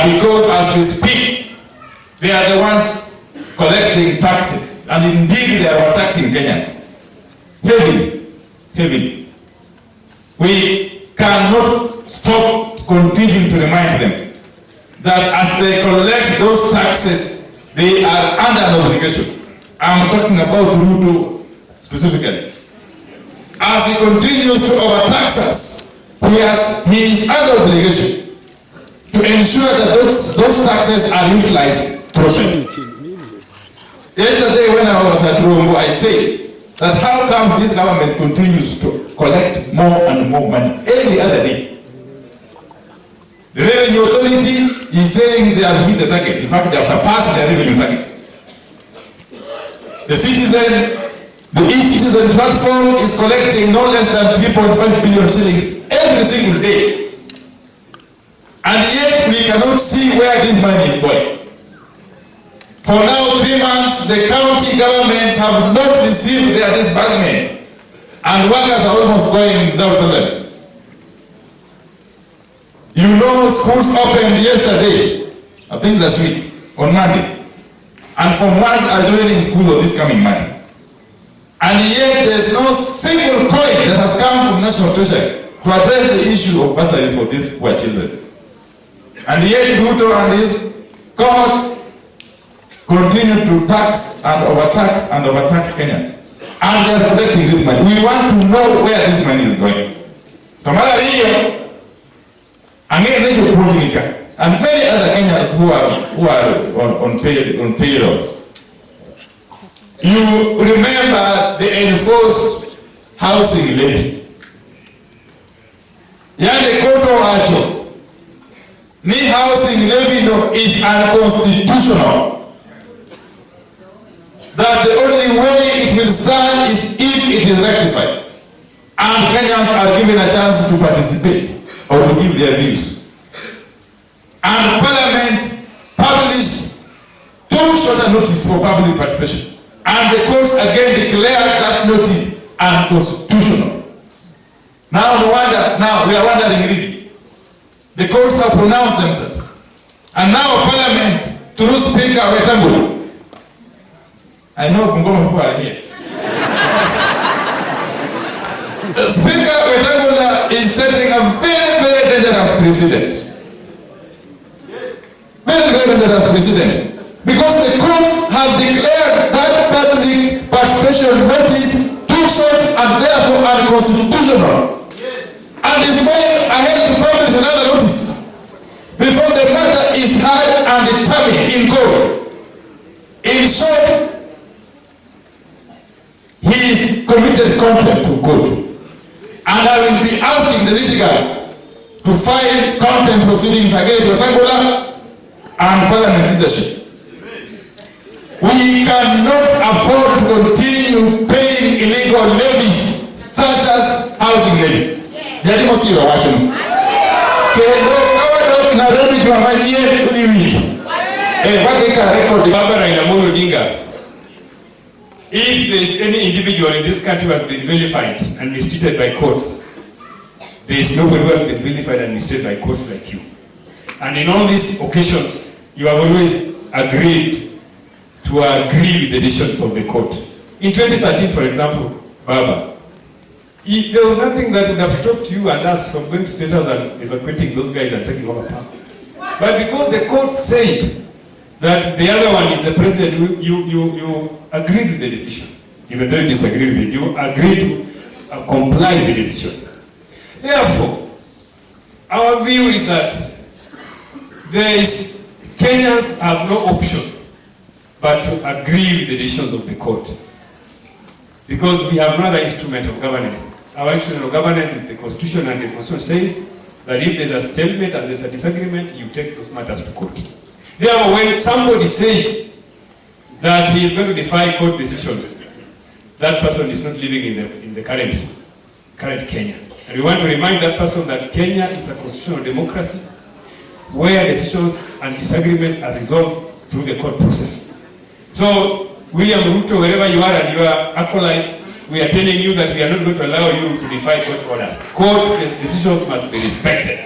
because as we speak, they are the ones collecting taxes, and indeed they are taxing Kenyans heavily. We cannot stop continuing to remind them that as they collect those taxes, they are under an obligation. I'm talking about Ruto specifically. As he continues to overtax us, he is under obligation to ensure that those taxes are utilized properly. Yesterday when I was at Rome, I said that how comes this government continues to collect more and more money every other day? The revenue authority is saying they have hit the target. In fact, they have surpassed their revenue targets. The e-citizen platform is collecting no less than 3.5 billion shillings every single day. And yet we cannot see where this money is going. For now 3 months, the county governments have not received their disbursements, and workers are almost going without salaries. You know, schools opened yesterday, I think last week, on Monday. And some ones are joining school on this coming Monday. And yet there's no single coin that has come from National Treasury to address the issue of bursaries for these poor children. And yet Ruto and his cohorts continue to tax and overtax Kenyans. And they are collecting this money. We want to know where this money is going. And many other Kenyans who are on payrolls. You remember the enforced housing levy. Yani koto wacho. Ni housing levy no is unconstitutional. That the only way it will stand is if it is rectified. And Kenyans are given a chance to participate or to give their views. And Parliament published 2 shorter notices for public participation. And the courts again declared that notice unconstitutional. Now we are wondering really. The courts have pronounced themselves. And now Parliament, through Speaker Wetangula, I know Bungoma people are here. Speaker Wetangula is setting a very, very dangerous precedent. Very dangerous precedent. Because the courts have declared that public participation notice too short and therefore unconstitutional. Yes. And is going ahead to publish another notice before the matter is heard and determined in court. In short, he is committed contempt of court. And I will be asking the litigants to file contempt proceedings against Wetangula and Parliament leadership. We cannot afford to continue paying illegal levies such as housing levy. Jadi must you watch him. Raila Odinga. If there is any individual in this country who has been vilified and mistreated by courts, there is nobody who has been vilified and mistreated by courts like you. And in all these occasions, you have always agreed to agree with the decisions of the court. In 2013, for example, Baba, there was nothing that would have stopped you and us from going to State House and evacuating those guys and taking over power. But because the court said that the other one is the president, you agreed with the decision. Even though you disagreed with it, you agreed to comply with the decision. Therefore, our view is that Kenyans have no option but to agree with the decisions of the court. Because we have no other instrument of governance. Our instrument of governance is the Constitution, and the Constitution says that if there's a stalemate and there's a disagreement, you take those matters to court. Therefore, when somebody says that he is going to defy court decisions, that person is not living in the current Kenya. And we want to remind that person that Kenya is a constitutional democracy where decisions and disagreements are resolved through the court process. So, William Ruto, wherever you are and your acolytes, we are telling you that we are not going to allow you to defy court orders. Court decisions must be respected.